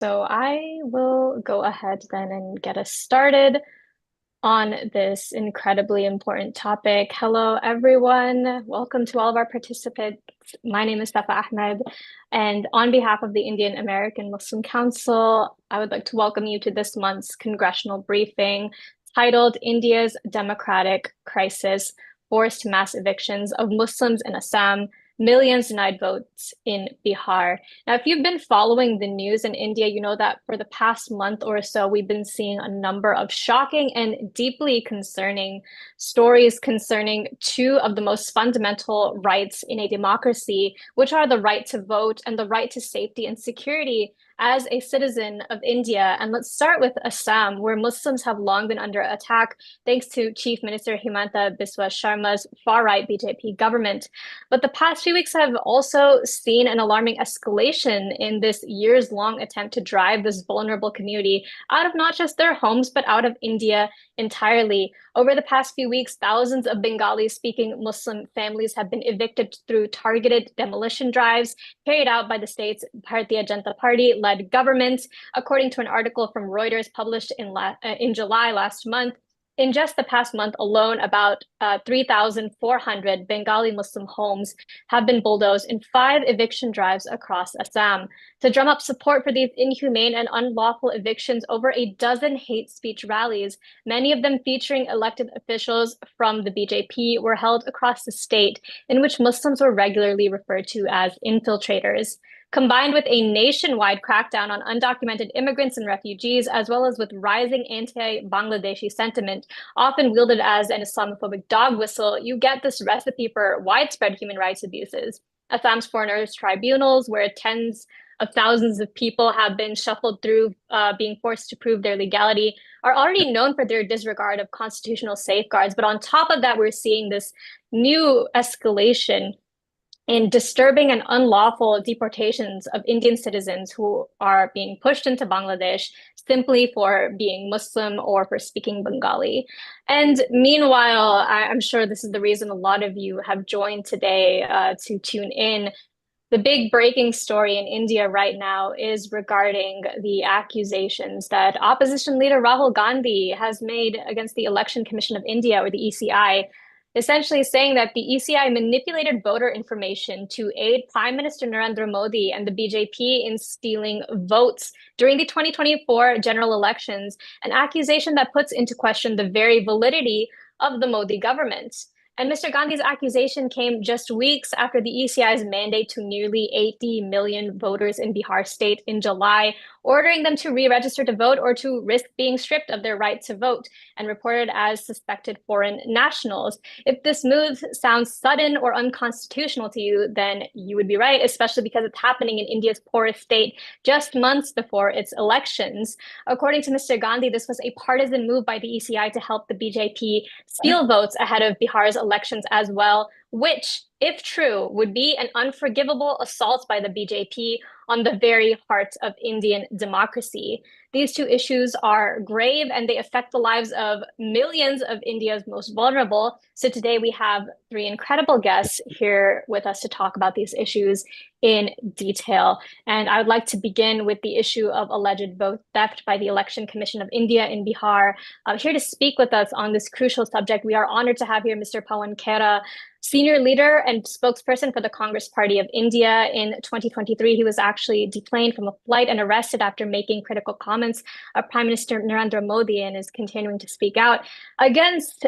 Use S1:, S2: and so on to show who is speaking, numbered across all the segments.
S1: So I will go ahead then and get us started on this incredibly important topic. Hello, everyone. Welcome to all of our participants. My name is Safa Ahmed, and on behalf of the Indian American Muslim Council, I would like to welcome you to this month's congressional briefing titled India's Democratic Crisis, Forced Mass Evictions of Muslims in Assam, Millions Denied Votes in Bihar. Now, if you've been following the news in India, you know that for the past month or so, we've been seeing a number of shocking and deeply concerning stories concerning two of the most fundamental rights in a democracy, which are the right to vote and the right to safety and security as a citizen of India. And let's start with Assam, where Muslims have long been under attack thanks to Chief Minister Himanta Biswa Sharma's far-right BJP government. But the past few weeks have also seen an alarming escalation in this years-long attempt to drive this vulnerable community out of not just their homes, but out of India entirely. Over the past few weeks, thousands of Bengali-speaking Muslim families have been evicted through targeted demolition drives carried out by the state's Bharatiya Janata Party-led government, according to an article from Reuters published in July last month. In just the past month alone, about 3,400 Bengali Muslim homes have been bulldozed in 5 eviction drives across Assam. To drum up support for these inhumane and unlawful evictions, over a dozen hate speech rallies, many of them featuring elected officials from the BJP, were held across the state, in which Muslims were regularly referred to as infiltrators. Combined with a nationwide crackdown on undocumented immigrants and refugees, as well as with rising anti-Bangladeshi sentiment, often wielded as an Islamophobic dog whistle, you get this recipe for widespread human rights abuses. Assam's foreigners' tribunals, where tens of thousands of people have been shuffled through, being forced to prove their legality, are already known for their disregard of constitutional safeguards. But on top of that, we're seeing this new escalation in disturbing and unlawful deportations of Indian citizens who are being pushed into Bangladesh simply for being Muslim or for speaking Bengali. And meanwhile, I'm sure this is the reason a lot of you have joined today to tune in. The big breaking story in India right now is regarding the accusations that opposition leader Rahul Gandhi has made against the Election Commission of India, or the ECI, essentially saying that the ECI manipulated voter information to aid Prime Minister Narendra Modi and the BJP in stealing votes during the 2024 general elections, an accusation that puts into question the very validity of the Modi government. And Mr. Gandhi's accusation came just weeks after the ECI's mandate to nearly 80 million voters in Bihar state in July, ordering them to re-register to vote or to risk being stripped of their right to vote and reported as suspected foreign nationals. If this move sounds sudden or unconstitutional to you, then you would be right, especially because it's happening in India's poorest state just months before its elections. According to Mr. Gandhi, this was a partisan move by the ECI to help the BJP steal votes ahead of Bihar's elections as well, which, if true, would be an unforgivable assault by the BJP on the very heart of Indian democracy. These two issues are grave and they affect the lives of millions of India's most vulnerable. So today we have 3 incredible guests here with us to talk about these issues in detail. And I would like to begin with the issue of alleged vote theft by the Election Commission of India in Bihar. Here to speak with us on this crucial subject, we are honored to have here Mr. Pawan Khera, senior leader and spokesperson for the Congress Party of India. In 2023, he was actually deplaned from a flight and arrested after making critical comments of Prime Minister Narendra Modi, and is continuing to speak out against,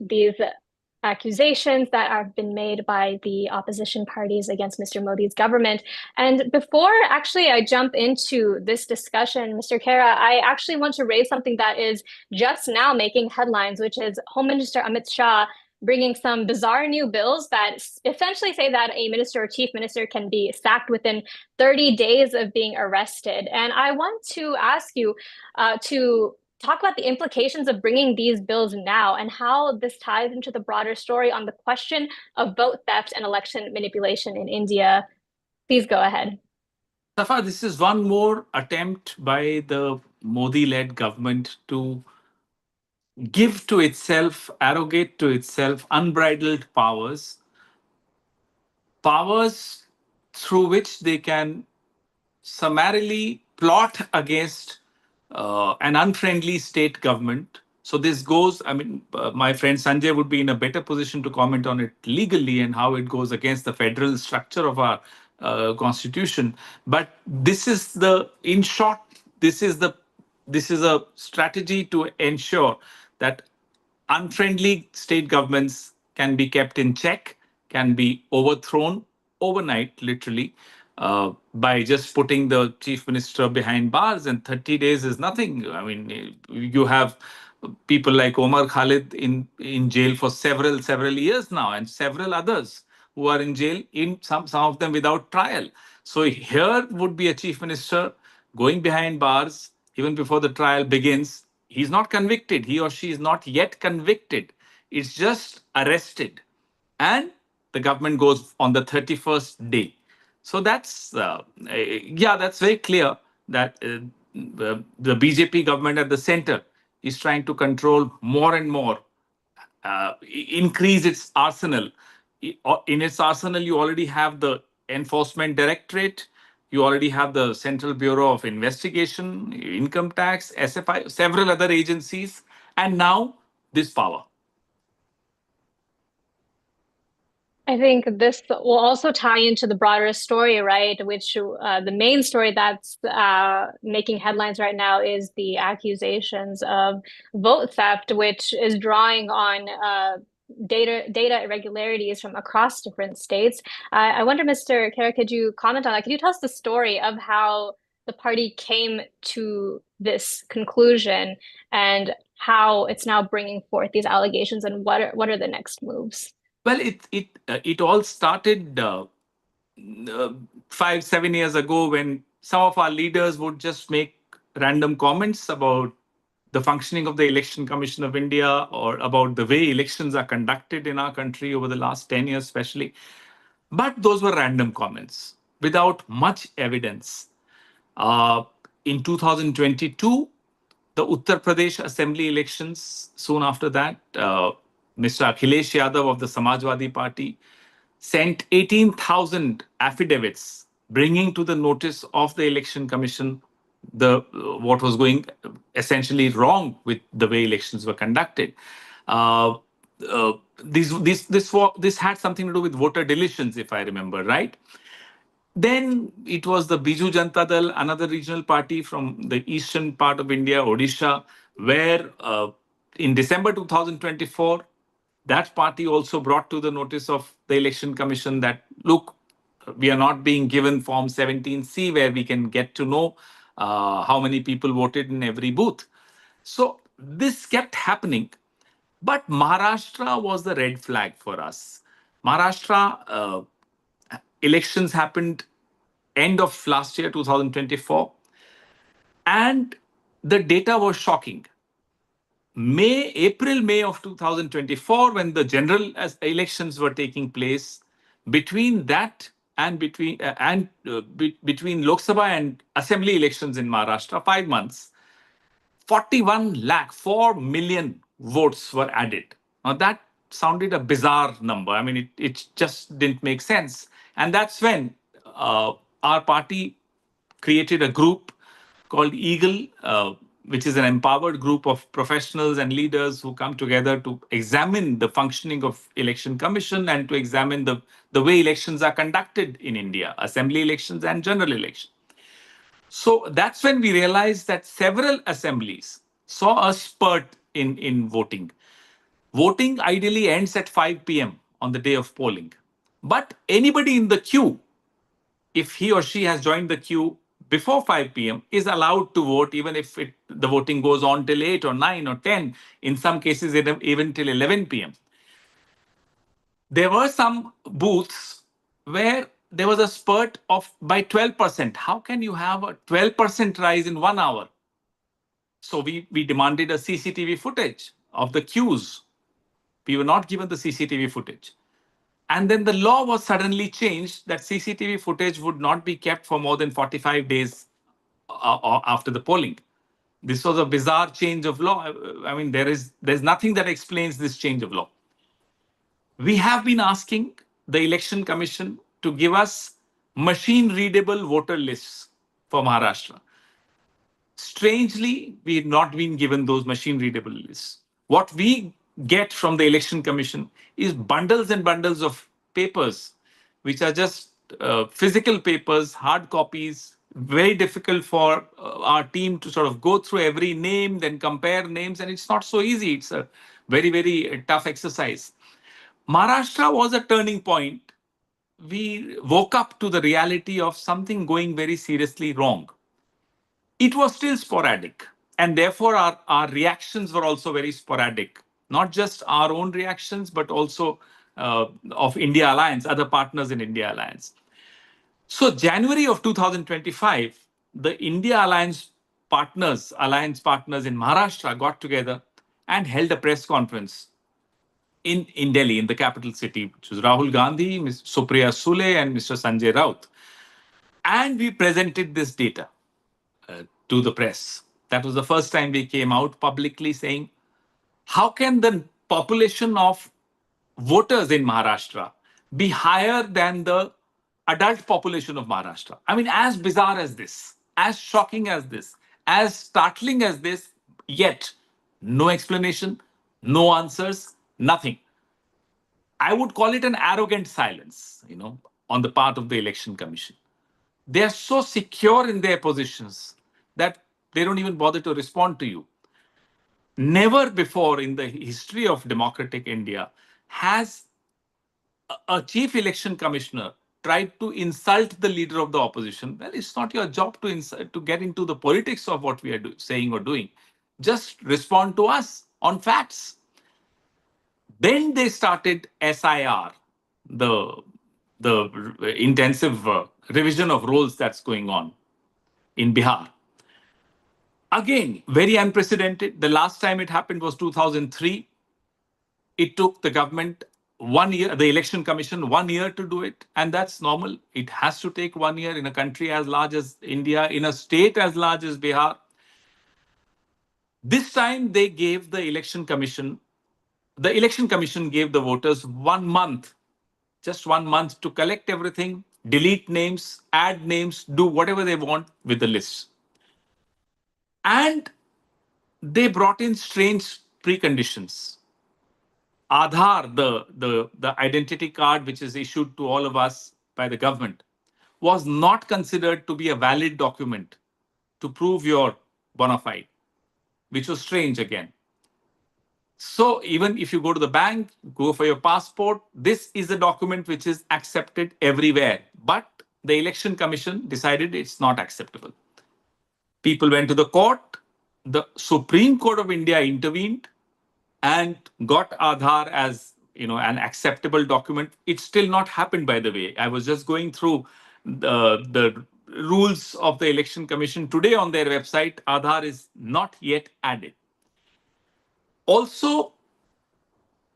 S1: these accusations that have been made by the opposition parties against Mr. Modi's government. And before actually I jump into this discussion, Mr. Khera, I actually want to raise something that is just now making headlines, which is Home Minister Amit Shah bringing some bizarre new bills that essentially say that a minister or chief minister can be sacked within 30 days of being arrested. And I want to ask you to talk about the implications of bringing these bills now and how this ties into the broader story on the question of vote theft and election manipulation in India. Please go ahead.
S2: Safa, this is one more attempt by the Modi-led government to give to itself, arrogate to itself unbridled powers through which they can summarily plot against an unfriendly state government. So this goes, I mean, my friend Sanjay would be in a better position to comment on it legally and how it goes against the federal structure of our constitution. But this is the, in short, this is the this is a strategy to ensure that unfriendly state governments can be kept in check, can be overthrown overnight, literally, by just putting the chief minister behind bars. And 30 days is nothing. I mean, you have people like Omar Khalid in jail for several years now, and several others who are in jail, in some of them without trial. So here would be a chief minister going behind bars even before the trial begins. He's not convicted. He or she is not yet convicted. It's just arrested. And the government goes on the 31st day. So that's very clear that the BJP government at the center is trying to control more and more, increase its arsenal. In its arsenal, you already have the Enforcement Directorate, you already have the Central Bureau of Investigation, Income Tax, SFI, several other agencies, and now this power.
S1: I think this will also tie into the broader story, right? Which the main story that's making headlines right now is the accusations of vote theft, which is drawing on data irregularities from across different states. I wonder, Mr. Kara, could you comment on that? Could you tell us the story of how the party came to this conclusion and how it's now bringing forth these allegations, and what are the next moves?
S2: Well, it all started 5 7 years ago when some of our leaders would just make random comments about the functioning of the Election Commission of India, or about the way elections are conducted in our country over the last 10 years, especially. But those were random comments without much evidence. Uh, in 2022, the Uttar Pradesh Assembly elections, soon after that, Mr. Akhilesh Yadav of the Samajwadi Party sent 18,000 affidavits bringing to the notice of the Election Commission the what was going essentially wrong with the way elections were conducted. Uh, this had something to do with voter deletions, if I remember right. Then it was the Biju Janata Dal, another regional party from the eastern part of India, Odisha, where in December 2024, that party also brought to the notice of the Election Commission that, look, we are not being given Form 17C where we can get to know how many people voted in every booth. So this kept happening. But Maharashtra was the red flag for us. Maharashtra elections happened end of last year, 2024, and the data was shocking. May of 2024, when the general elections were taking place, between that and between Lok Sabha and Assembly elections in Maharashtra, 5 months, 41 lakh, 4 million votes were added. Now that sounded a bizarre number. I mean, it just didn't make sense. And that's when our party created a group called Eagle, which is an empowered group of professionals and leaders who come together to examine the functioning of Election Commission and to examine the way elections are conducted in India, assembly elections and general elections. So that's when we realized that several assemblies saw a spurt in voting. Voting ideally ends at 5 p.m. on the day of polling. But anybody in the queue, if he or she has joined the queue before 5 p.m., is allowed to vote, even if the voting goes on till 8 or 9 or 10, in some cases, even till 11 p.m. There were some booths where there was a spurt of by 12%. How can you have a 12% rise in 1 hour? So we demanded a CCTV footage of the queues. We were not given the CCTV footage. And then the law was suddenly changed that CCTV footage would not be kept for more than 45 days after the polling. This was a bizarre change of law. I mean, there's nothing that explains this change of law. We have been asking the Election Commission to give us machine readable voter lists for Maharashtra. Strangely, we've not been given those machine readable lists. What we get from the election commission is bundles and bundles of papers, which are just physical papers, hard copies, very difficult for our team to sort of go through every name, then compare names, and it's not so easy. It's a very, very tough exercise. Maharashtra was a turning point. We woke up to the reality of something going very seriously wrong. It was still sporadic, and therefore our reactions were also very sporadic. Not just our own reactions, but also of India Alliance, other partners in India Alliance. So January of 2025, the India alliance partners in Maharashtra got together and held a press conference in Delhi, in the capital city, which was Rahul Gandhi, Ms. Supriya Sule, and Mr. Sanjay Raut. And we presented this data to the press. That was the first time we came out publicly saying, how can the population of voters in Maharashtra be higher than the adult population of Maharashtra? I mean, as bizarre as this, as shocking as this, as startling as this, yet no explanation, no answers, nothing. I would call it an arrogant silence, on the part of the election commission. They are so secure in their positions that they don't even bother to respond to you. Never before in the history of democratic India has a chief election commissioner tried to insult the leader of the opposition. Well, it's not your job to get into the politics of what we are saying or doing. Just respond to us on facts. Then they started SIR, the intensive revision of roles that's going on in Bihar. Again, very unprecedented. The last time it happened was 2003. It took the government 1 year, the election commission 1 year to do it. And that's normal. It has to take 1 year in a country as large as India, in a state as large as Bihar. This time they gave the election commission gave the voters 1 month, just 1 month to collect everything, delete names, add names, do whatever they want with the lists. And they brought in strange preconditions. Aadhaar, the identity card which is issued to all of us by the government, was not considered to be a valid document to prove your bona fide, which was strange again. So even if you go to the bank, go for your passport, this is a document which is accepted everywhere. But the election commission decided it's not acceptable. People went to the court. The Supreme Court of India intervened and got Aadhaar as an acceptable document. It's still not happened, by the way. I was just going through the rules of the election commission today on their website. Aadhaar is not yet added. Also,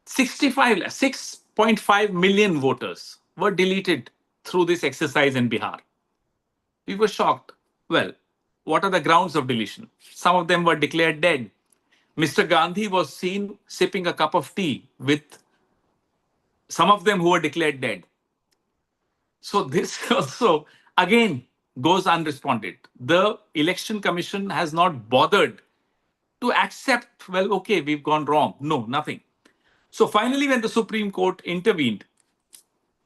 S2: 6.5 million voters were deleted through this exercise in Bihar. We were shocked. Well, what are the grounds of deletion? Some of them were declared dead. Mr. Gandhi was seen sipping a cup of tea with some of them who were declared dead. So this also, again, goes unresponded. The election commission has not bothered to accept, well, okay, we've gone wrong. No, nothing. So finally, when the Supreme Court intervened,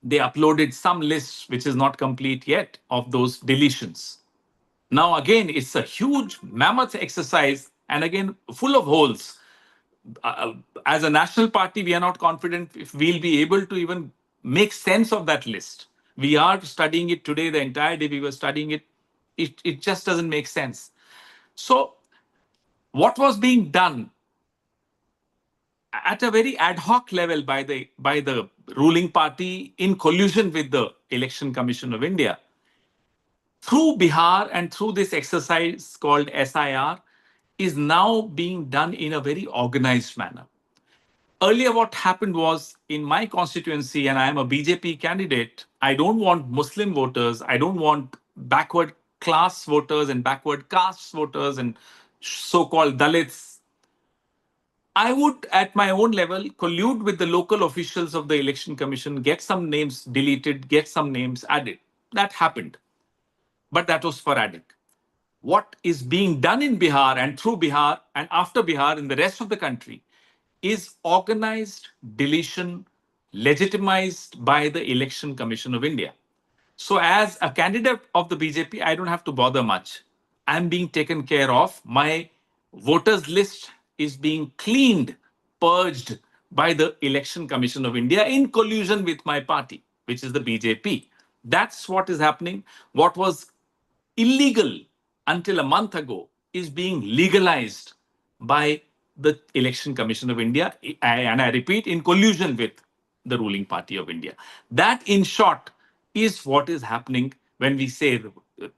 S2: they uploaded some lists, which is not complete yet, of those deletions. Now, again, it's a huge mammoth exercise and again, full of holes. As a national party, we are not confident if we'll be able to even make sense of that list. We are studying it today, the entire day we were studying it. It just doesn't make sense. So what was being done at a very ad hoc level by the ruling party in collusion with the Election Commission of India, through Bihar and through this exercise called SIR, is now being done in a very organized manner. Earlier, what happened was in my constituency, and I am a BJP candidate, I don't want Muslim voters, I don't want backward class voters and backward caste voters and so-called Dalits. I would, at my own level, collude with the local officials of the Election Commission, get some names deleted, get some names added. That happened. But that was sporadic. what is being done in Bihar and through Bihar and after Bihar in the rest of the country is organized deletion legitimized by the Election Commission of India. So, as a candidate of the BJP, I don't have to bother much. I'm being taken care of. My voters list is being cleaned, purged by the Election Commission of India in collusion with my party, which is the BJP. That's what is happening. What was illegal until a month ago is being legalized by the Election Commission of India, and I repeat, in collusion with the ruling party of India. That, in short, is what is happening when we say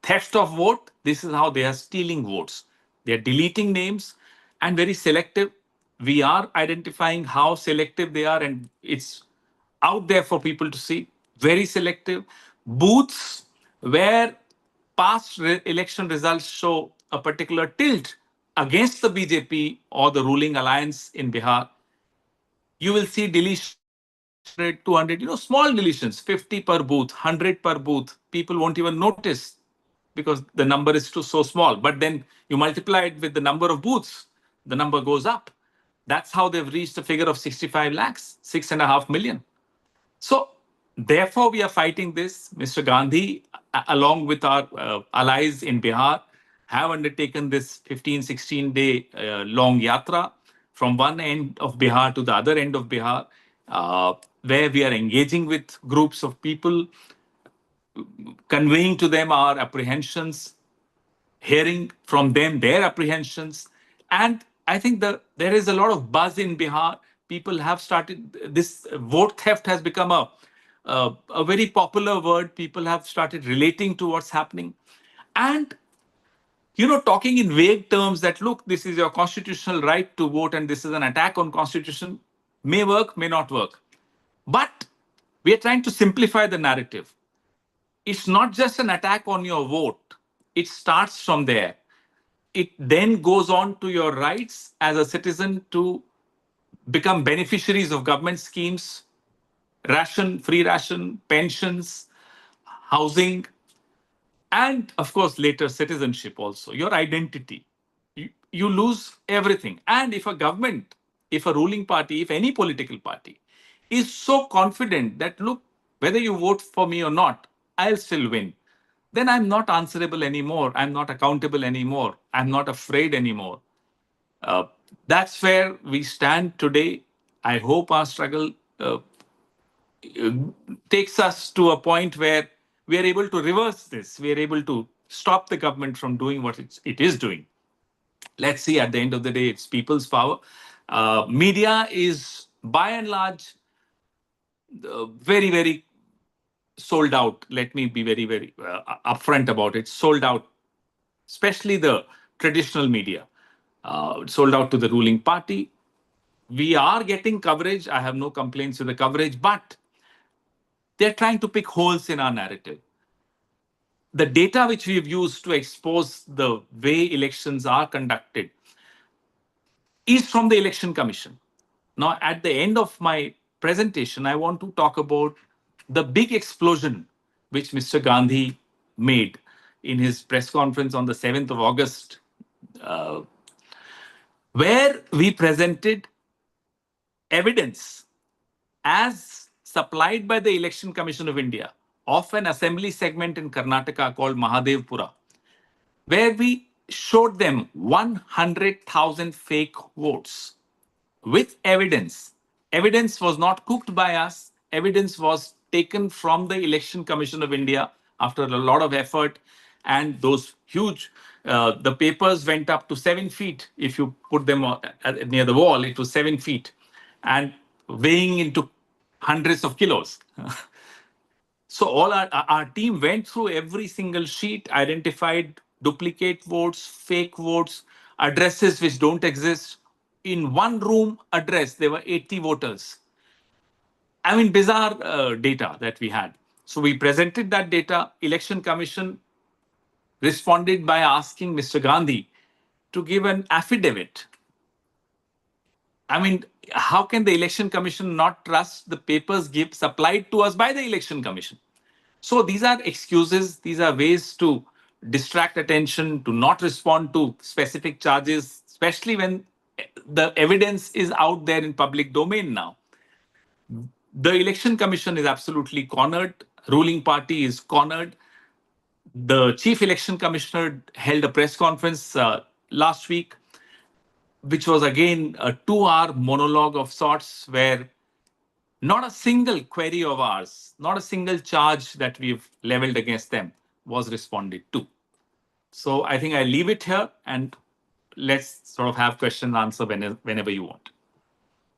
S2: theft of vote. This is how they are stealing votes. They are deleting names and very selective. We are identifying how selective they are, and it's out there for people to see. Very selective. Booths where past election results show a particular tilt against the BJP or the ruling alliance in Bihar, you will see deletion 200, small deletions, 50 per booth, 100 per booth. People won't even notice because the number is so small. But then you multiply it with the number of booths, the number goes up. That's how they've reached a figure of 65 lakhs, 6.5 million. So, therefore, we are fighting this. Mr. Gandhi, along with our allies in Bihar, have undertaken this 15, 16-day long yatra from one end of Bihar to the other end of Bihar, where we are engaging with groups of people, conveying to them our apprehensions, hearing from them their apprehensions. And I think there is a lot of buzz in Bihar. People have started, this vote theft has become a very popular word. People have started relating to what's happening. And, talking in vague terms that, look, this is your constitutional right to vote and this is an attack on constitution, may work, may not work. But we are trying to simplify the narrative. It's not just an attack on your vote. It starts from there. It then goes on to your rights as a citizen to become beneficiaries of government schemes, ration, free ration, pensions, housing, and of course, later citizenship also, your identity. You lose everything. And if a government, if a ruling party, if any political party is so confident that, look, whether you vote for me or not, I'll still win, then I'm not answerable anymore. I'm not accountable anymore. I'm not afraid anymore. That's where we stand today. I hope our struggle takes us to a point where we are able to reverse this. We are able to stop the government from doing what it is doing. Let's see, at the end of the day, it's people's power. Media is, by and large, very, very sold out. Let me be very, very upfront about it. Sold out, especially the traditional media, sold out to the ruling party. We are getting coverage. I have no complaints with the coverage, but they're trying to pick holes in our narrative. The data which we've used to expose the way elections are conducted is from the Election Commission. Now, at the end of my presentation, I want to talk about the big explosion which Mr. Gandhi made in his press conference on the 7th of August, where we presented evidence as supplied by the Election Commission of India of an assembly segment in Karnataka called Mahadevpura, where we showed them 100,000 fake votes with evidence. Evidence was not cooked by us. Evidence was taken from the Election Commission of India after a lot of effort. And those huge, the papers went up to 7 feet. If you put them near the wall, it was 7 feet and weighing into hundreds of kilos. So all our team went through every single sheet, identified duplicate votes, fake votes, addresses which don't exist. In one room address, there were 80 voters. I mean, bizarre data that we had. So we presented that data. Election Commission responded by asking Mr. Gandhi to give an affidavit. I mean, how can the Election Commission not trust the papers supplied to us by the Election Commission? So these are excuses. These are ways to distract attention, to not respond to specific charges, especially when the evidence is out there in public domain now. The election commission is absolutely cornered. Ruling party is cornered. The chief election commissioner held a press conference last week, which was again a 2-hour monologue of sorts, where not a single query of ours, not a single charge that we've leveled against them was responded to. So I think I leave it here, and let's sort of have question and answer whenever you want.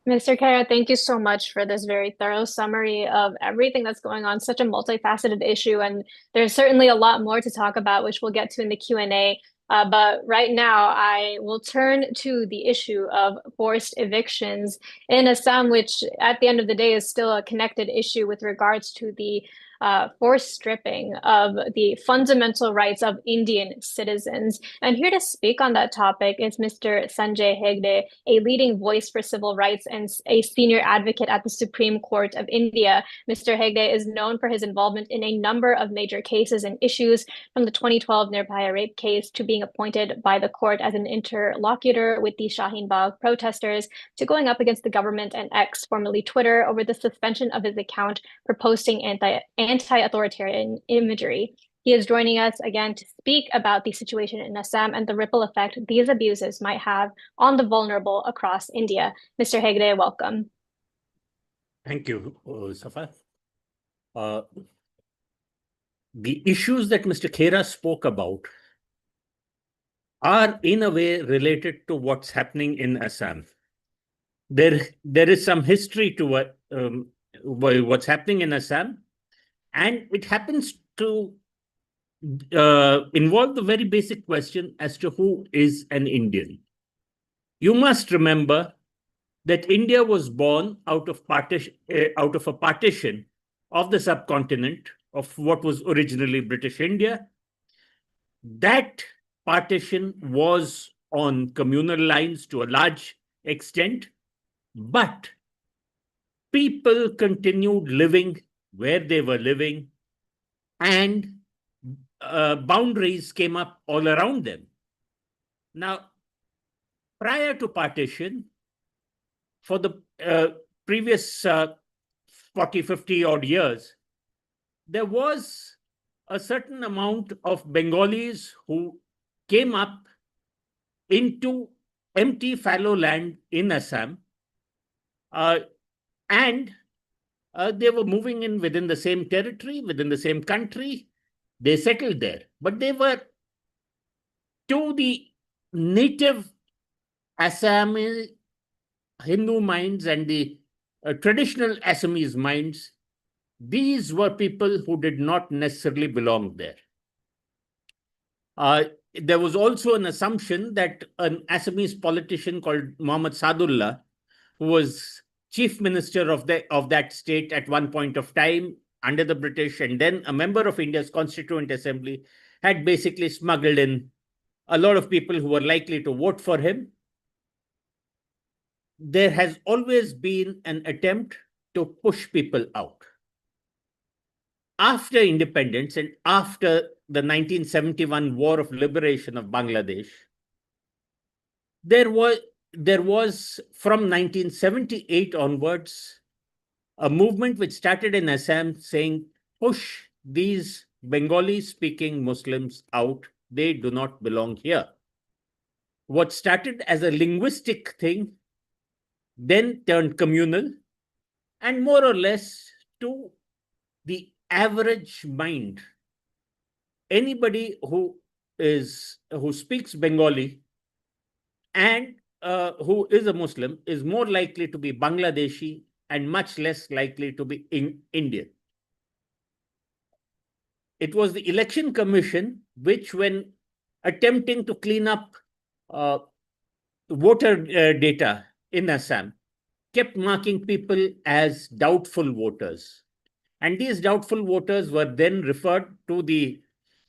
S1: Mr. Kara, thank you so much for this very thorough summary of everything that's going on, such a multifaceted issue. And there's certainly a lot more to talk about, which we'll get to in the Q&A. But right now, I will turn to the issue of forced evictions in Assam, which at the end of the day is still a connected issue with regards to the forced stripping of the fundamental rights of Indian citizens. And here to speak on that topic is Mr. Sanjay Hegde, a leading voice for civil rights and a senior advocate at the Supreme Court of India. Mr. Hegde is known for his involvement in a number of major cases and issues, from the 2012 Nirbhaya rape case to being appointed by the court as an interlocutor with the Shaheen Bagh protesters, to going up against the government and X, formerly Twitter, over the suspension of his account for posting anti-authoritarian imagery. He is joining us again to speak about the situation in Assam and the ripple effect these abuses might have on the vulnerable across India. Mr. Hegde, welcome.
S3: Thank you, Safa. The issues that Mr. Khera spoke about are in a way related to what's happening in Assam. There is some history to what's happening in Assam, and it happens to involve the very basic question as to who is an Indian. You must remember that India was born out of a partition of the subcontinent of what was originally British India. That partition was on communal lines to a large extent, but people continued living where they were living, and boundaries came up all around them. Now, prior to partition, for the previous 40, 50 odd years, there was a certain amount of Bengalis who came up into empty fallow land in Assam, and they were moving in within the same territory, within the same country. They settled there, but they were, to the native Assami Hindu minds and the traditional Assamese minds, these were people who did not necessarily belong there. There was also an assumption that an Assamese politician called Muhammad Sadullah, who was chief minister of that state at one point of time under the British, and then a member of India's Constituent Assembly, had basically smuggled in a lot of people who were likely to vote for him. There has always been an attempt to push people out. After independence and after the 1971 War of Liberation of Bangladesh, there was from 1978 onwards a movement which started in Assam saying, push these Bengali-speaking Muslims out. They do not belong here. What started as a linguistic thing then turned communal, and more or less to the average mind. Anybody who speaks Bengali and who is a Muslim is more likely to be Bangladeshi and much less likely to be Indian. It was the Election Commission which, when attempting to clean up voter data in Assam, kept marking people as doubtful voters. And these doubtful voters were then referred to the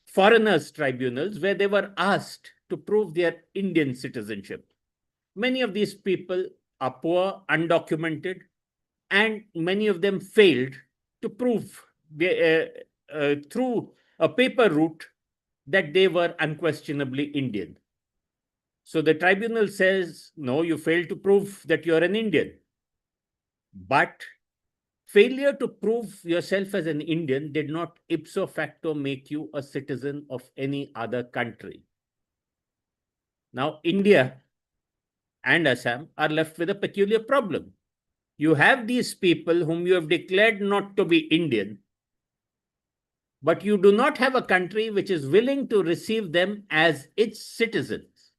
S3: foreigners' tribunals, where they were asked to prove their Indian citizenship. Many of these people are poor, undocumented, and many of them failed to prove through a paper route that they were unquestionably Indian. So the tribunal says, no, you failed to prove that you're an Indian. But failure to prove yourself as an Indian did not ipso facto make you a citizen of any other country. Now, India and Assam are left with a peculiar problem. You have these people whom you have declared not to be Indian, but you do not have a country which is willing to receive them as its citizens.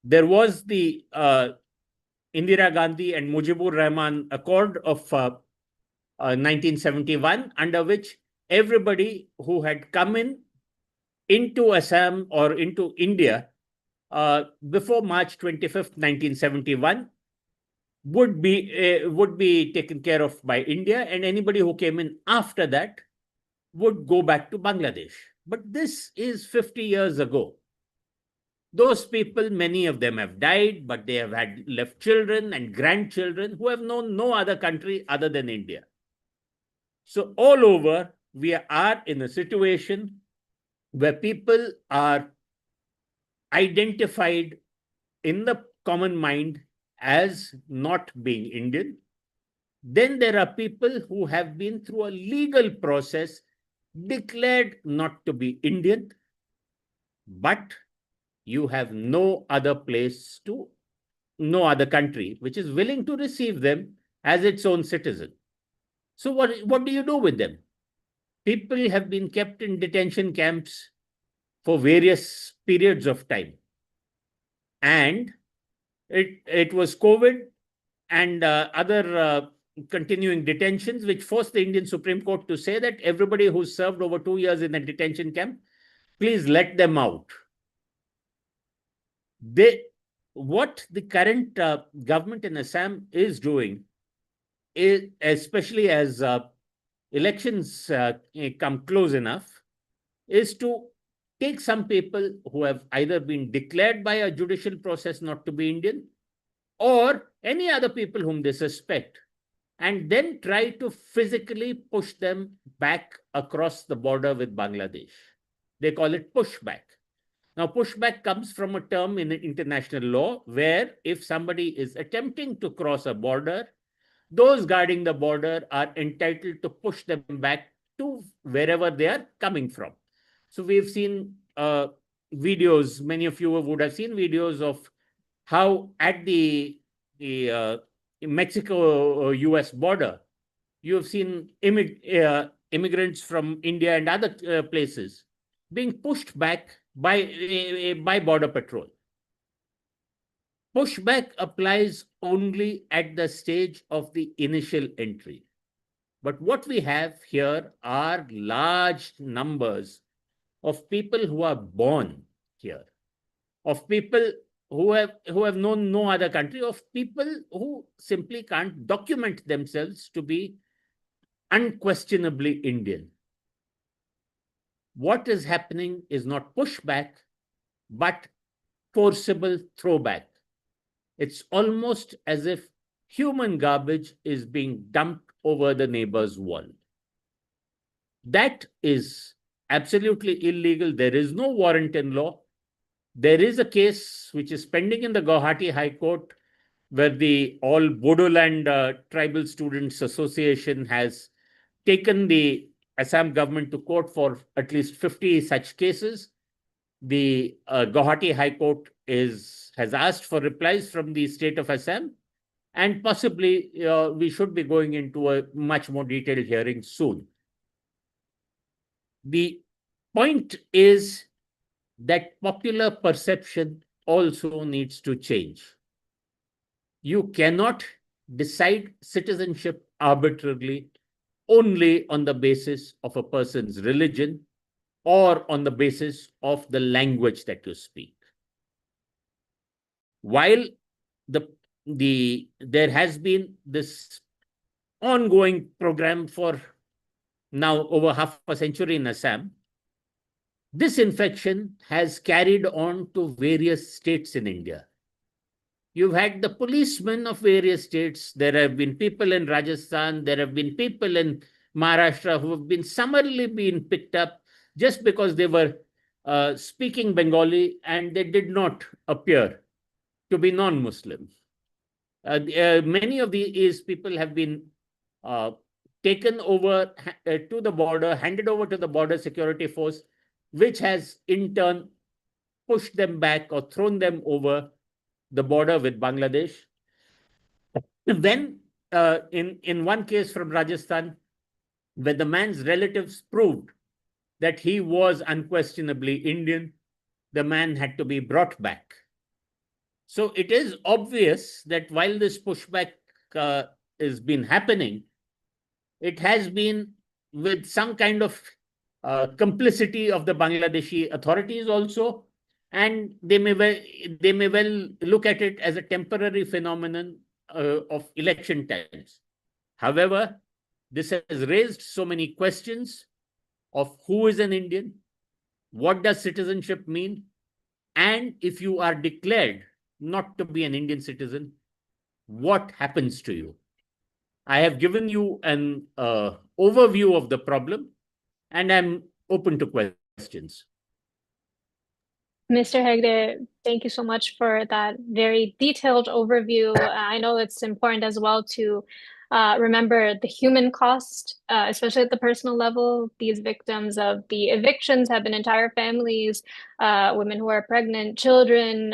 S3: There was the Indira Gandhi and Mujibur Rahman Accord of 1971, under which everybody who had come into Assam or into India before March 25th, 1971, would be taken care of by India, and anybody who came in after that would go back to Bangladesh. But this is 50 years ago. Those people, many of them have died, but they have had left children and grandchildren who have known no other country other than India. So all over, we are in a situation where people are identified in the common mind as not being Indian. Then there are people who have been through a legal process, declared not to be Indian, but you have no other place to, no other country which is willing to receive them as its own citizen. So what do you do with them? People have been kept in detention camps for various periods of time. And it was COVID and other continuing detentions which forced the Indian Supreme Court to say that everybody who served over 2 years in a detention camp, please let them out. What the current government in Assam is doing, is, especially as elections come close enough, is to take some people who have either been declared by a judicial process not to be Indian, or any other people whom they suspect, and then try to physically push them back across the border with Bangladesh. They call it pushback. Now, pushback comes from a term in international law where if somebody is attempting to cross a border, those guarding the border are entitled to push them back to wherever they are coming from. So we've seen videos, many of you would have seen videos of how at the Mexico-US border, you have seen immigrants from India and other places being pushed back by Border Patrol. Pushback applies only at the stage of the initial entry. But what we have here are large numbers of people who are born here, of people who have known no other country, of people who simply can't document themselves to be unquestionably Indian. What is happening is not pushback, but forcible throwback. It's almost as if human garbage is being dumped over the neighbor's wall. That is absolutely illegal. There is no warrant in law. There is a case which is pending in the Guwahati High Court where the All Bodoland Tribal Students Association has taken the Assam government to court for at least 50 such cases. The Guwahati High Court has asked for replies from the state of Assam, and possibly we should be going into a much more detailed hearing soon. The point is that popular perception also needs to change. You cannot decide citizenship arbitrarily only on the basis of a person's religion or on the basis of the language that you speak. While there has been this ongoing program for now over half a century in Assam, this infection has carried on to various states in India. You've had the policemen of various states. There have been people in Rajasthan. There have been people in Maharashtra who have been summarily picked up just because they were speaking Bengali, and they did not appear to be non-Muslim. Many of these people have been taken over to the border, handed over to the border security force, which has in turn pushed them back or thrown them over the border with Bangladesh. Then, in one case from Rajasthan, where the man's relatives proved that he was unquestionably Indian, the man had to be brought back. So it is obvious that while this pushback has been happening, it has been with some kind of complicity of the Bangladeshi authorities also, and they may well look at it as a temporary phenomenon of election times. However, this has raised so many questions of who is an Indian, what does citizenship mean, and if you are declared not to be an Indian citizen, what happens to you? I have given you an overview of the problem, and I'm open to questions.
S1: Mr. Hegde, thank you so much for that very detailed overview. I know it's important as well to remember the human cost, especially at the personal level. These victims of the evictions have been entire families, women who are pregnant, children,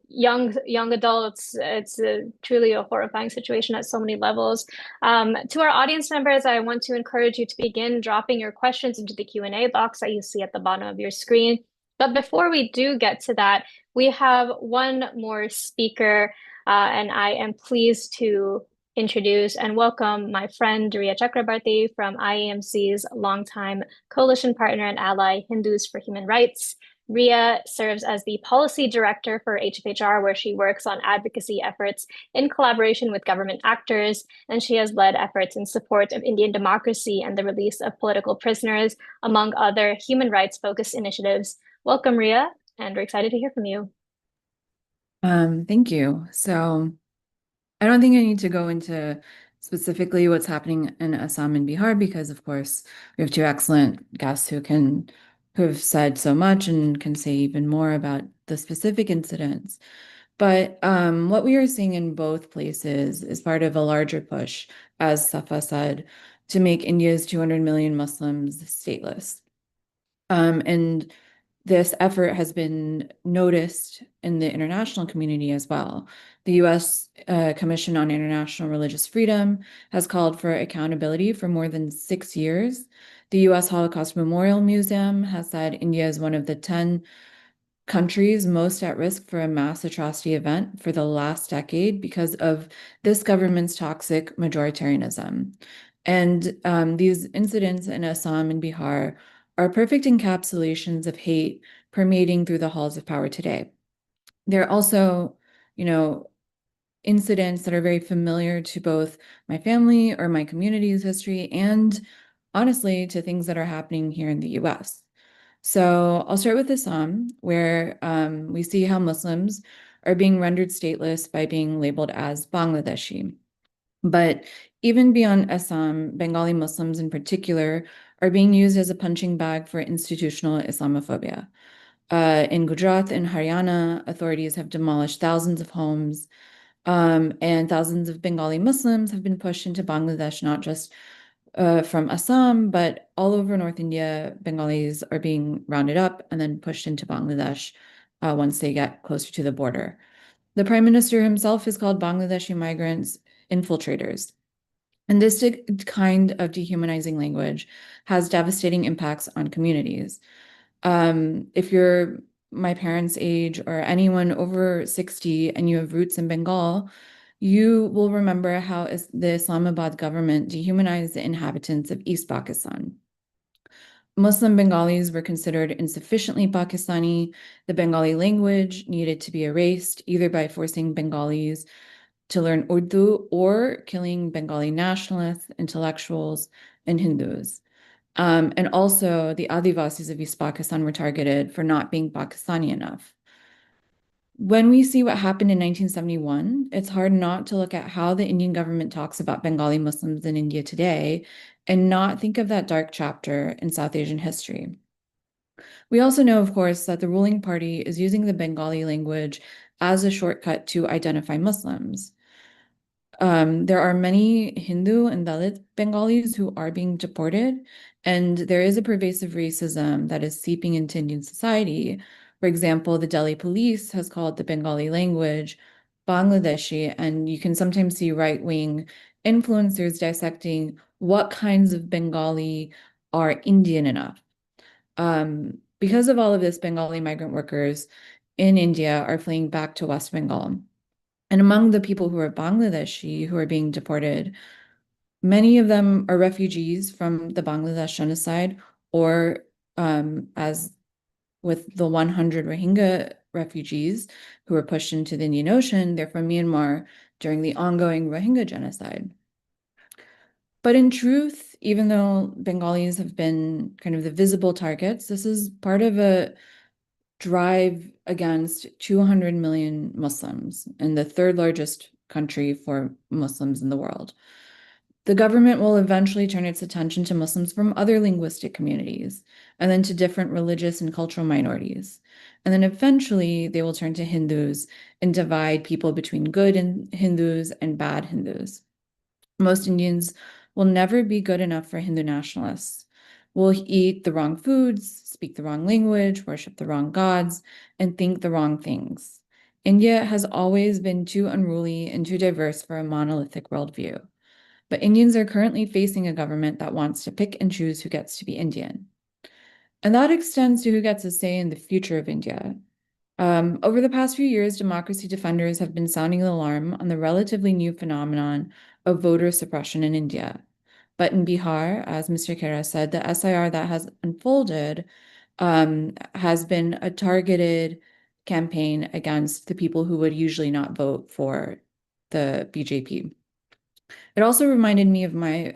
S1: young adults. It's truly a horrifying situation at so many levels. To our audience members, I want to encourage you to begin dropping your questions into the Q&A box that you see at the bottom of your screen. But before we do get to that, we have one more speaker, and I am pleased to introduce and welcome my friend Riya Chakrabarti from IAMC's longtime coalition partner and ally, Hindus for Human Rights. Riya serves as the policy director for HFHR, where she works on advocacy efforts in collaboration with government actors, and she has led efforts in support of Indian democracy and the release of political prisoners, among other human rights-focused initiatives. Welcome, Riya, and we're excited to hear from you.
S4: Thank you. So I don't think I need to go into specifically what's happening in Assam and Bihar because, of course, we have two excellent guests who have said so much and can say even more about the specific incidents. But what we are seeing in both places is part of a larger push, as Safa said, to make India's 200 million Muslims stateless. And this effort has been noticed in the international community as well. The U.S. Commission on International Religious Freedom has called for accountability for more than 6 years. The U.S. Holocaust Memorial Museum has said India is one of the 10 countries most at risk for a mass atrocity event for the last decade because of this government's toxic majoritarianism. And these incidents in Assam and Bihar are perfect encapsulations of hate permeating through the halls of power today. There are also, incidents that are very familiar to both my family or my community's history and honestly to things that are happening here in the US. So I'll start with Assam, where we see how Muslims are being rendered stateless by being labeled as Bangladeshi. But even beyond Assam, Bengali Muslims in particular are being used as a punching bag for institutional Islamophobia. In Gujarat and Haryana, authorities have demolished thousands of homes, and thousands of Bengali Muslims have been pushed into Bangladesh, not just from Assam, but all over North India. Bengalis are being rounded up and then pushed into Bangladesh once they get closer to the border. The Prime Minister himself has called Bangladeshi migrants infiltrators. And this kind of dehumanizing language has devastating impacts on communities. If you're my parents' age or anyone over 60 and you have roots in Bengal, you will remember how the Islamabad government dehumanized the inhabitants of East Pakistan. Muslim Bengalis were considered insufficiently Pakistani. The Bengali language needed to be erased, either by forcing Bengalis to learn Urdu or killing Bengali nationalists, intellectuals, and Hindus. And also the Adivasis of East Pakistan were targeted for not being Pakistani enough. When we see what happened in 1971, it's hard not to look at how the Indian government talks about Bengali Muslims in India today and not think of that dark chapter in South Asian history. We also know, of course, that the ruling party is using the Bengali language as a shortcut to identify Muslims. There are many Hindu and Dalit Bengalis who are being deported, and there is a pervasive racism that is seeping into Indian society. For example, the Delhi police has called the Bengali language Bangladeshi, and you can sometimes see right-wing influencers dissecting what kinds of Bengali are Indian enough. Because of all of this, Bengali migrant workers in India are fleeing back to West Bengal. And among the people who are Bangladeshi who are being deported, many of them are refugees from the Bangladesh genocide, or as with the 100 Rohingya refugees who were pushed into the Indian Ocean, they're from Myanmar during the ongoing Rohingya genocide. But in truth, even though Bengalis have been kind of the visible targets, this is part of a drive against 200 million Muslims and the third largest country for Muslims in the world. The government will eventually turn its attention to Muslims from other linguistic communities, and then to different religious and cultural minorities. And then eventually they will turn to Hindus and divide people between good Hindus and bad Hindus. Most Indians will never be good enough for Hindu nationalists. We'll eat the wrong foods, speak the wrong language, worship the wrong gods, and think the wrong things. India has always been too unruly and too diverse for a monolithic worldview. But Indians are currently facing a government that wants to pick and choose who gets to be Indian. And that extends to who gets a say in the future of India. Over the past few years, democracy defenders have been sounding the alarm on the relatively new phenomenon of voter suppression in India. But in Bihar, as Mr. Khera said, the SIR that has unfolded has been a targeted campaign against the people who would usually not vote for the BJP. It also reminded me of my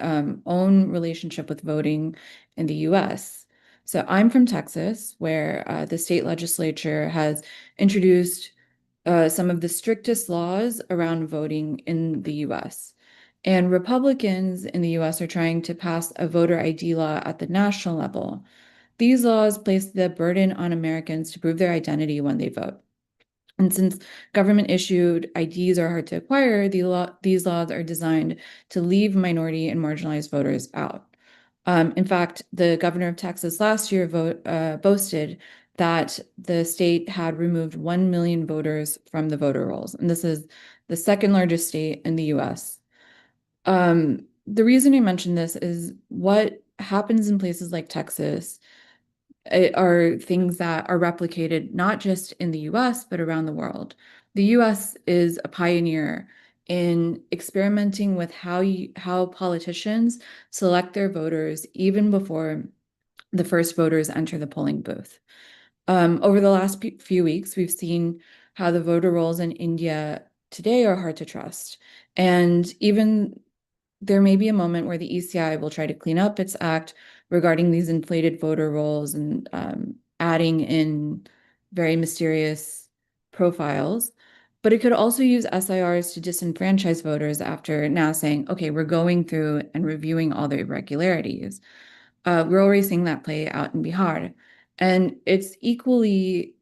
S4: own relationship with voting in the US. So I'm from Texas, where the state legislature has introduced some of the strictest laws around voting in the US. And Republicans in the US are trying to pass a voter ID law at the national level. These laws place the burden on Americans to prove their identity when they vote. And since government-issued IDs are hard to acquire, these laws are designed to leave minority and marginalized voters out. In fact, the governor of Texas last year boasted that the state had removed 1 million voters from the voter rolls, and this is the second largest state in the US. The reason I mention this is what happens in places like Texas are things that are replicated not just in the US, but around the world. The US is a pioneer in experimenting with how politicians select their voters even before the first voters enter the polling booth. Over the last few weeks, we've seen how the voter rolls in India today are hard to trust. And even there may be a moment where the ECI will try to clean up its act regarding these inflated voter rolls and adding in very mysterious profiles. But it could also use SIRs to disenfranchise voters after now saying, okay, we're going through and reviewing all the irregularities. We're already seeing that play out in Bihar. And it's equally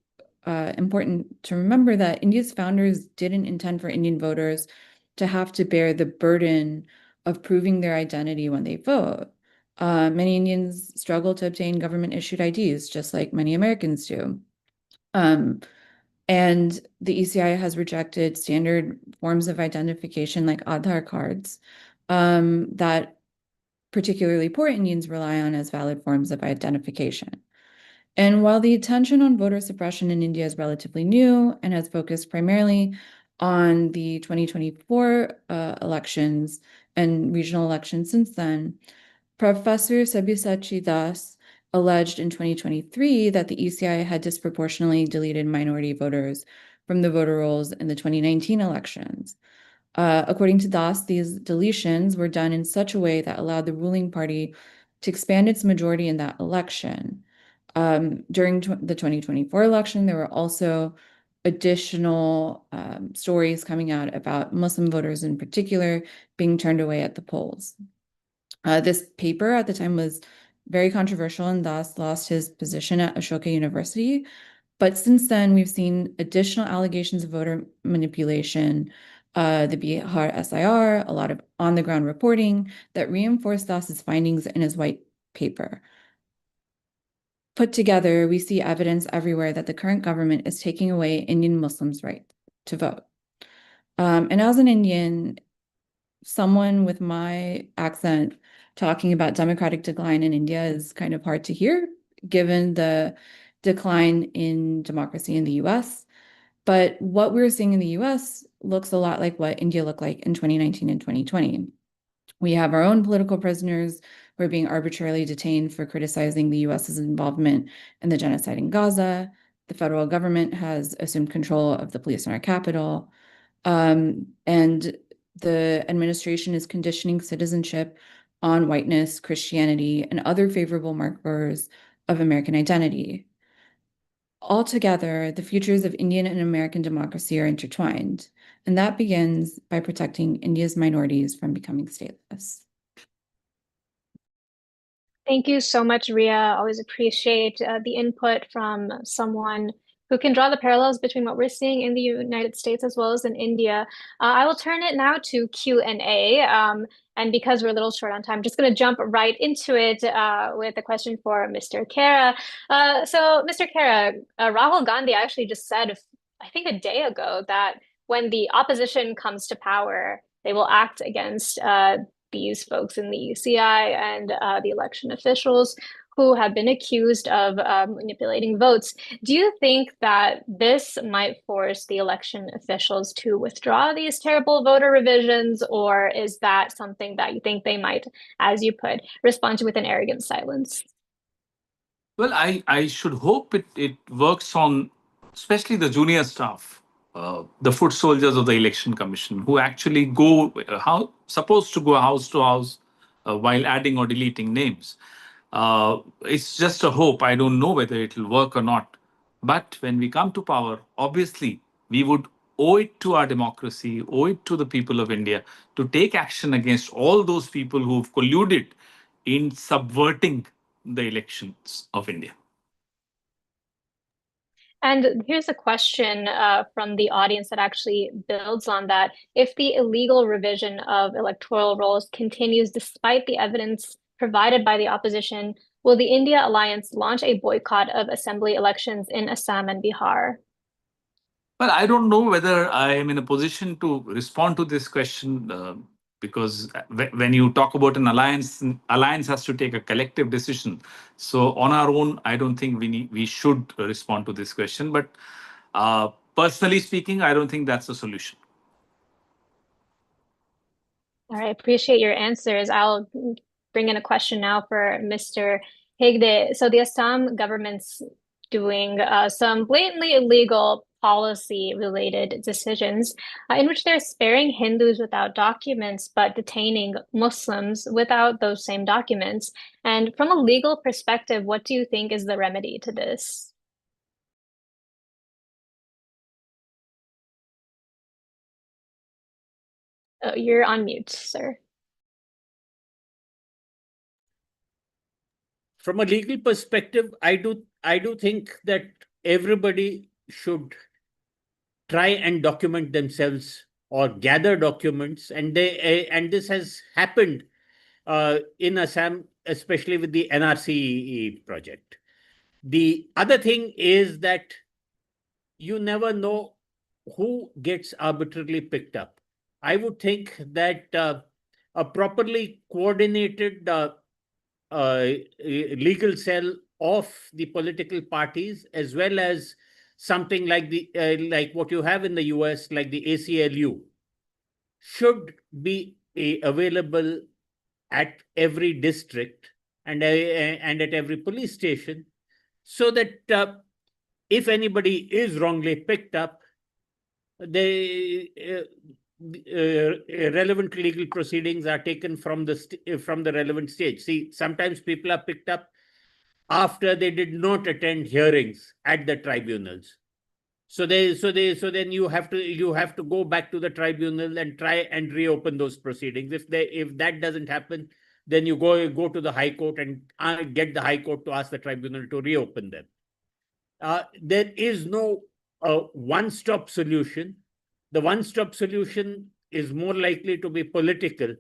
S4: important to remember that India's founders didn't intend for Indian voters to have to bear the burden of proving their identity when they vote. Many Indians struggle to obtain government-issued IDs, just like many Americans do. And the ECI has rejected standard forms of identification like Aadhaar cards that particularly poor Indians rely on as valid forms of identification. And while the attention on voter suppression in India is relatively new and has focused primarily on the 2024 elections and regional elections since then, Professor Sabyasachi Das alleged in 2023 that the ECI had disproportionately deleted minority voters from the voter rolls in the 2019 elections. According to Das, these deletions were done in such a way that allowed the ruling party to expand its majority in that election. During the 2024 election, there were also additional stories coming out about Muslim voters in particular being turned away at the polls. This paper at the time was very controversial and thus lost his position at Ashoka University. But since then, we've seen additional allegations of voter manipulation, the Bihar SIR, a lot of on-the-ground reporting that reinforced Das's findings in his white paper. Put together, we see evidence everywhere that the current government is taking away Indian Muslims' right to vote. And as an Indian, someone with my accent talking about democratic decline in India is kind of hard to hear, given the decline in democracy in the US. But what we're seeing in the US looks a lot like what India looked like in 2019 and 2020. We have our own political prisoners who are being arbitrarily detained for criticizing the US's involvement in the genocide in Gaza. The federal government has assumed control of the police in our capital. And the administration is conditioning citizenship on whiteness, Christianity, and other favorable markers of American identity. Altogether, the futures of Indian and American democracy are intertwined, and that begins by protecting India's minorities from becoming stateless.
S1: Thank you so much, Ria. Always appreciate the input from someone who can draw the parallels between what we're seeing in the United States as well as in India. I will turn it now to Q&A. And because we're a little short on time, I'm just going to jump right into it with a question for Mr. Khera. So, Mr. Khera, Rahul Gandhi actually just said, I think a day ago, that when the opposition comes to power, they will act against these folks in the UCI and the election officials who have been accused of manipulating votes. Do you think that this might force the election officials to withdraw these terrible voter revisions, or is that something that you think they might, as you put, respond to with an arrogant silence?
S2: Well, I should hope it works on especially the junior staff, the foot soldiers of the Election Commission, who actually supposed to go house to house while adding or deleting names. It's just a hope. I don't know whether it will work or not. But when we come to power, obviously, we would owe it to our democracy, owe it to the people of India to take action against all those people who've colluded in subverting the elections of India.
S1: And here's a question from the audience that actually builds on that. If the illegal revision of electoral rolls continues despite the evidence provided by the opposition, will the India Alliance launch a boycott of assembly elections in Assam and Bihar?
S2: Well, I don't know whether I am in a position to respond to this question because when you talk about an alliance has to take a collective decision. So on our own, I don't think we should respond to this question. But personally speaking, I don't think that's a solution.
S1: All right, appreciate your answers. I'll bring in a question now for Mr. Hegde. So the Assam government's doing some blatantly illegal policy-related decisions in which they're sparing Hindus without documents, but detaining Muslims without those same documents. And from a legal perspective, what do you think is the remedy to this? Oh, you're on mute, sir.
S3: From a legal perspective, I do think that everybody should try and document themselves or gather documents, and this has happened in Assam, especially with the NRC project. The other thing is that you never know who gets arbitrarily picked up. I would think that a properly coordinated legal cell of the political parties, as well as something like like what you have in the US, like the ACLU, should be available at every district and at every police station, so that if anybody is wrongly picked up, the relevant legal proceedings are taken from the relevant stage. See, sometimes people are picked up after they did not attend hearings at the tribunals. So then you have to go back to the tribunal and try and reopen those proceedings. If that doesn't happen, then you go to the High Court and get the High Court to ask the tribunal to reopen them. There is no one-stop solution. The one-stop solution is more likely to be political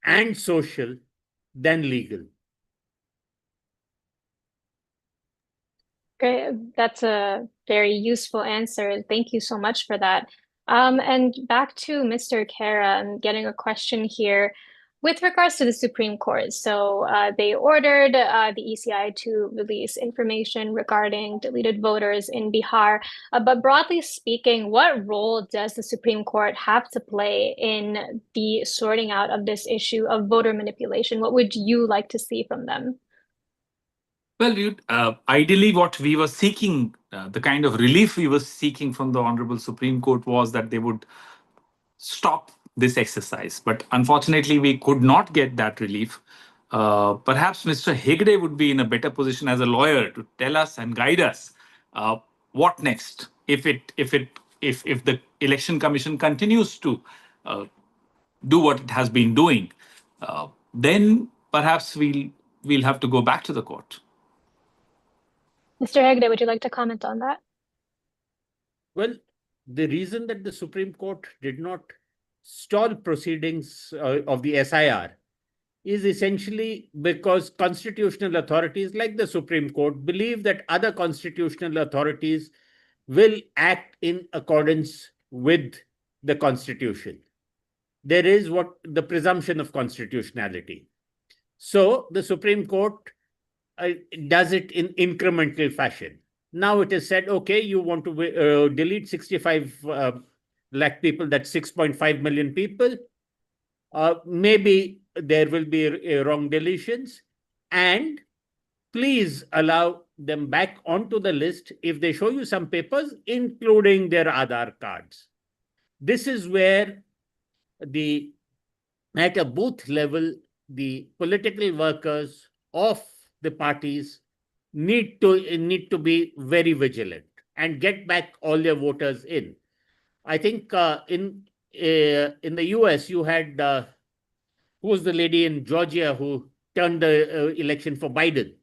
S3: and social than legal.
S1: Great. That's a very useful answer. Thank you so much for that. And back to Mr. Kara, I'm getting a question here with regards to the Supreme Court. So they ordered the ECI to release information regarding deleted voters in Bihar. But broadly speaking, what role does the Supreme Court have to play in the sorting out of this issue of voter manipulation? What would you like to see from them?
S2: Well, ideally, what we were seeking, the kind of relief we were seeking from the Honorable Supreme Court was that they would stop this exercise. But unfortunately, we could not get that relief. Perhaps Mr. Hegde would be in a better position as a lawyer to tell us and guide us what next if the Election Commission continues to do what it has been doing. Then perhaps we'll have to go back to the court.
S1: Mr. Hegde, would you like to comment on that?
S3: Well, the reason that the Supreme Court did not stall proceedings of the SIR is essentially because constitutional authorities like the Supreme Court believe that other constitutional authorities will act in accordance with the Constitution. There is the presumption of constitutionality. So the Supreme Court does it in incremental fashion. Now it is said, okay, you want to delete 65 lakh people, that's 6.5 million people. Maybe there will be wrong deletions, and please allow them back onto the list if they show you some papers, including their Aadhaar cards. This is where at a booth level, the political workers of the parties need to be very vigilant and get back all their voters in. I think in the US, you had who was the lady in Georgia who turned the election for Biden?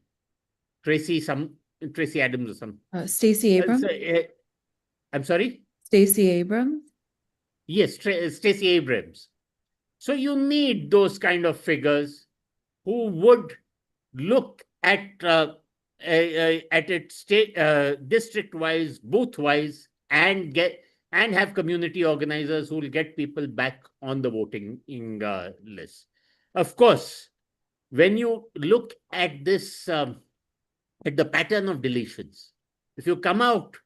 S3: Tracy Adams or something.
S4: Stacey Abrams.
S3: I'm sorry?
S4: Stacey Abrams.
S3: Yes, Stacey Abrams. So you need those kind of figures who would look at it state district-wise, booth-wise, and have community organizers who will get people back on the voting list. Of course, when you look at this, at the pattern of deletions, if you come out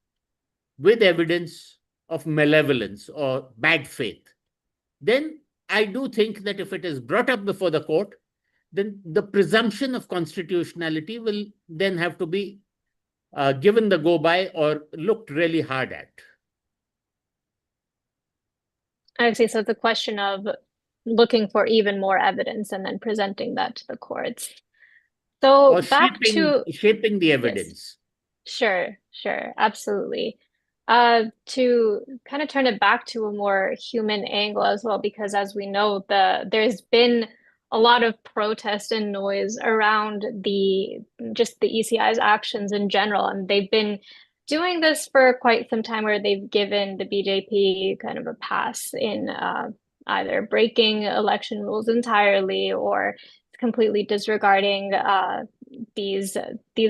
S3: with evidence of malevolence or bad faith, then I do think that if it is brought up before the court, then the presumption of constitutionality will then have to be given the go-by or looked really hard at.
S1: I see. So it's a question of looking for even more evidence and then presenting that to the courts. So
S3: or
S1: back
S3: shaping the evidence.
S1: Yes. Sure, absolutely. To kind of turn it back to a more human angle as well, because as we know, there's been a lot of protest and noise around the ECI's actions in general, and they've been doing this for quite some time, where they've given the BJP kind of a pass in either breaking election rules entirely or completely disregarding these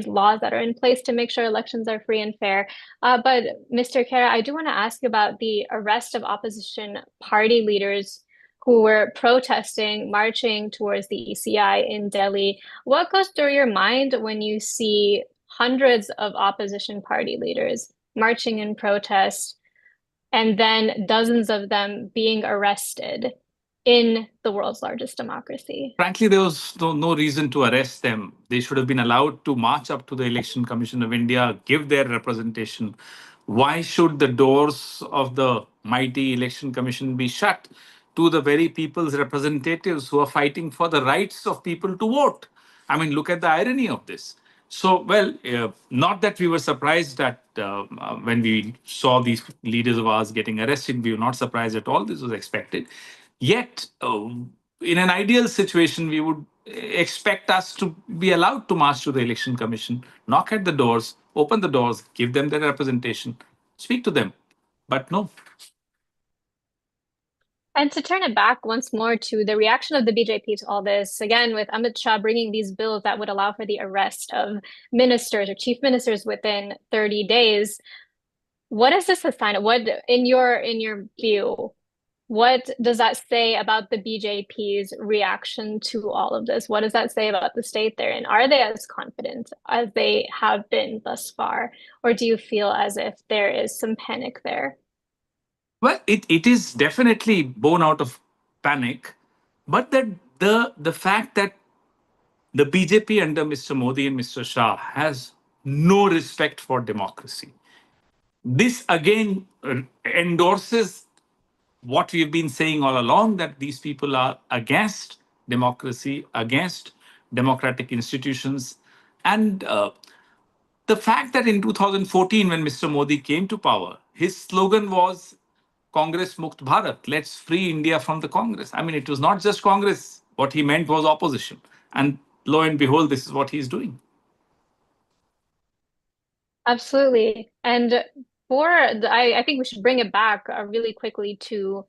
S1: laws that are in place to make sure elections are free and fair. But Mr. Kara, I do want to ask about the arrest of opposition party leaders who were protesting, marching towards the ECI in Delhi. What goes through your mind when you see hundreds of opposition party leaders marching in protest and then dozens of them being arrested in the world's largest democracy?
S2: Frankly, there was no reason to arrest them. They should have been allowed to march up to the Election Commission of India, give their representation. Why should the doors of the mighty Election Commission be shut to the very people's representatives who are fighting for the rights of people to vote? I mean, look at the irony of this. So, well, not that we were surprised at when we saw these leaders of ours getting arrested. We were not surprised at all. This was expected. Yet, in an ideal situation, we would expect us to be allowed to march to the Election Commission, knock at the doors, open the doors, give them their representation, speak to them. But no.
S1: And to turn it back once more to the reaction of the BJP to all this, again, with Amit Shah bringing these bills that would allow for the arrest of ministers or chief ministers within 30 days, what is this a sign of? What, in your view, what does that say about the BJP's reaction to all of this? What does that say about the state they're in? Are they as confident as they have been thus far? Or do you feel as if there is some panic there?
S2: Well, it is definitely born out of panic, but that the fact that the BJP under Mr. Modi and Mr. Shah has no respect for democracy. This again endorses what we've been saying all along, that these people are against democracy, against democratic institutions. And the fact that in 2014, when Mr. Modi came to power, his slogan was Congress Mukt Bharat, let's free India from the Congress. I mean, it was not just Congress. What he meant was opposition. And lo and behold, this is what he's doing.
S1: Absolutely. And I think we should bring it back really quickly to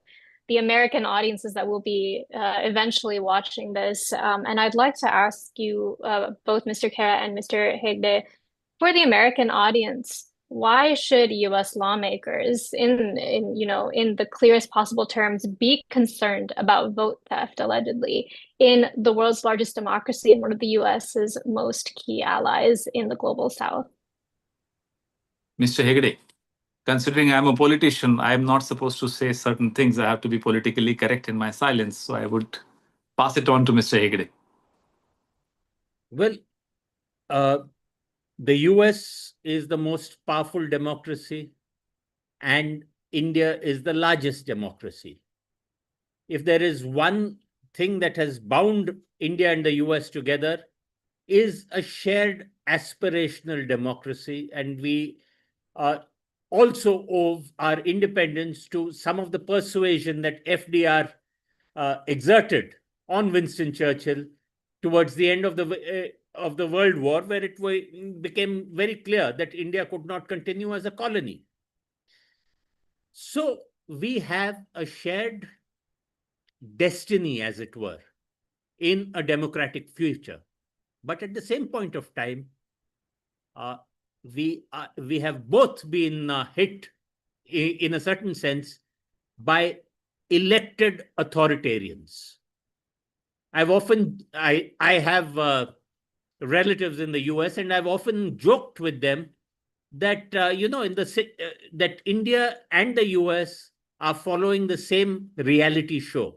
S1: the American audiences that will be eventually watching this. And I'd like to ask you, both Mr. Kara and Mr. Hegde, for the American audience, why should U.S. lawmakers, in the clearest possible terms, be concerned about vote theft, allegedly, in the world's largest democracy and one of the U.S.'s most key allies in the global South?
S2: Mr. Hegde, considering I'm a politician, I'm not supposed to say certain things. I have to be politically correct in my silence. So I would pass it on to Mr. Hegde.
S3: Well, the US is the most powerful democracy and India is the largest democracy. If there is one thing that has bound India and the US together, is a shared aspirational democracy, and we also owe our independence to some of the persuasion that FDR exerted on Winston Churchill towards the end of the World War, where it became very clear that India could not continue as a colony. So we have a shared destiny, as it were, in a democratic future. But at the same point of time, we have both been hit, in a certain sense, by elected authoritarians. I have relatives in the US, and I've often joked with them that that India and the US are following the same reality show.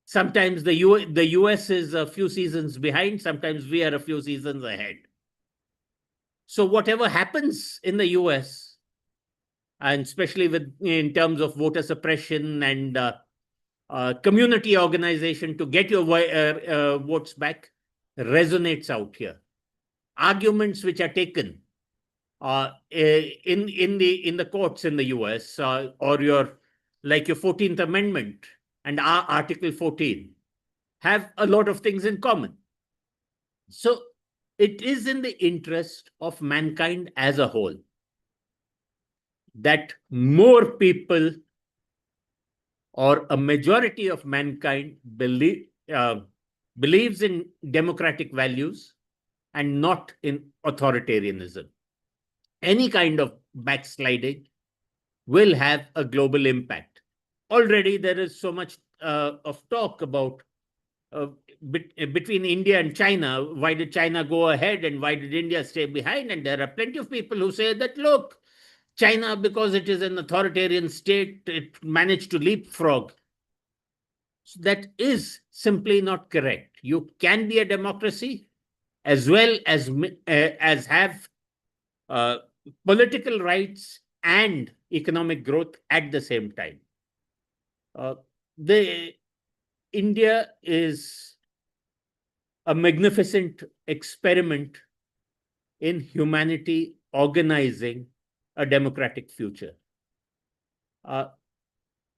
S3: Sometimes the US is a few seasons behind, sometimes we are a few seasons ahead. So whatever happens in the US, and especially in terms of voter suppression and community organization to get your votes back, resonates out here. Arguments which are taken in the courts in the US, or your 14th Amendment and our Article 14, have a lot of things in common. So it is in the interest of mankind as a whole that more people, or a majority of mankind, believes in democratic values and not in authoritarianism. Any kind of backsliding will have a global impact. Already there is so much of talk about between India and China. Why did China go ahead and why did India stay behind? And there are plenty of people who say that, look, China, because it is an authoritarian state, it managed to leapfrog. So that is simply not correct. You can be a democracy as well as have political rights and economic growth at the same time. India is a magnificent experiment in humanity organizing a democratic future.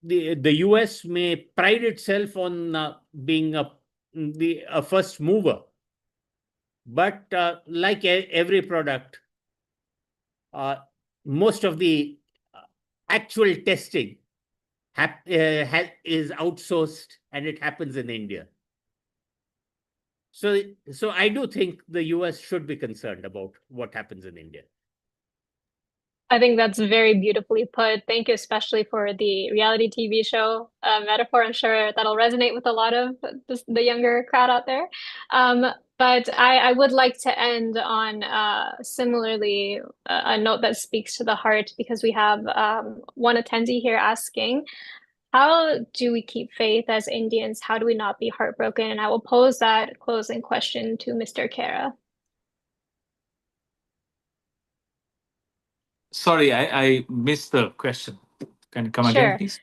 S3: The US may pride itself on being a a first mover. But like every product, most of the actual testing is outsourced, and it happens in India. So I do think the US should be concerned about what happens in India.
S1: I think that's very beautifully put. Thank you, especially for the reality TV show metaphor. I'm sure that'll resonate with a lot of the younger crowd out there. But I would like to end on similarly a note that speaks to the heart, because we have one attendee here asking, how do we keep faith as Indians? How do we not be heartbroken? And I will pose that closing question to Mr. Khera.
S2: Sorry, I missed the question. Can you come again,
S1: Sure.
S2: please?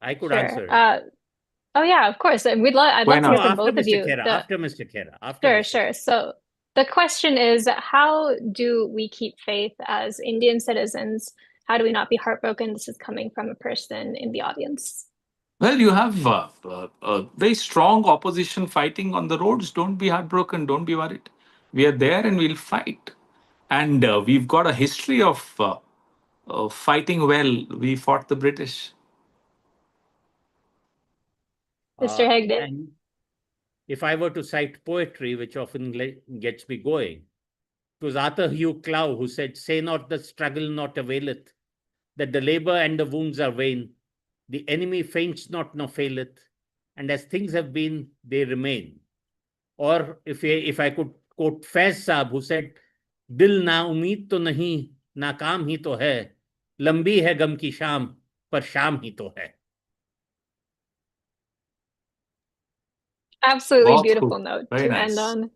S3: I could
S1: Sure.
S3: answer it.
S1: Oh yeah, of course. I'd love
S2: Why
S1: to hear
S2: not?
S1: from
S3: After
S1: both of
S3: Mr.
S1: you.
S3: Khera, after Mr. Khera.
S1: Sure. So the question is, how do we keep faith as Indian citizens? How do we not be heartbroken? This is coming from a person in the audience.
S2: Well, you have a very strong opposition fighting on the roads. Don't be heartbroken. Don't be worried. We are there and we'll fight. And we've got a history of fighting well. We fought the British.
S1: Mr. Hegde.
S3: And if I were to cite poetry, which often gets me going, it was Arthur Hugh Clough who said, "Say not the struggle not availeth, that the labor and the wounds are vain. The enemy faints not nor faileth, and as things have been, they remain." Or if I could quote Faiz Saab, who said, "Dil na umeed to nahi, naakaam hi to hai, lambi hai gam ki sham, par sham hi to hai."
S1: Absolutely beautiful note
S2: Very
S1: to
S2: nice.
S1: end on.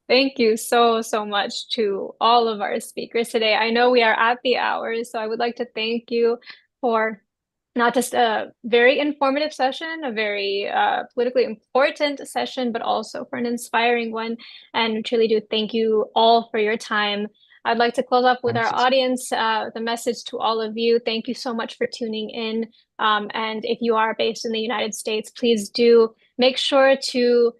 S1: Thank you so much to all of our speakers today. I know we are at the hour, so I would like to thank you for not just a very informative session, a very politically important session, but also for an inspiring one. And truly do thank you all for your time. I'd like to close up with our audience, the message to all of you. Thank you so much for tuning in. And if you are based in the United States, please do make sure to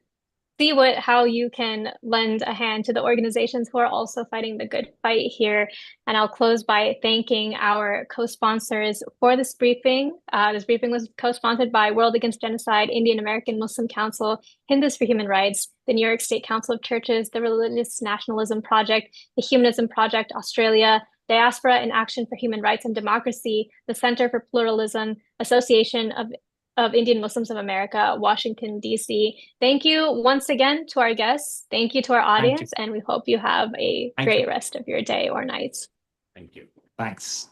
S1: see how you can lend a hand to the organizations who are also fighting the good fight here. And I'll close by thanking our co-sponsors for this briefing. This briefing was co-sponsored by World Against Genocide, Indian American Muslim Council, Hindus for Human Rights, the New York State Council of Churches, the Religious Nationalism Project, the Humanism Project Australia, Diaspora in Action for Human Rights and Democracy, the Center for Pluralism, Association of Indian Muslims of America, Washington, D.C. Thank you once again to our guests. Thank you to our audience, and we hope you have a great rest of your day or night.
S3: Thank you.
S2: Thanks.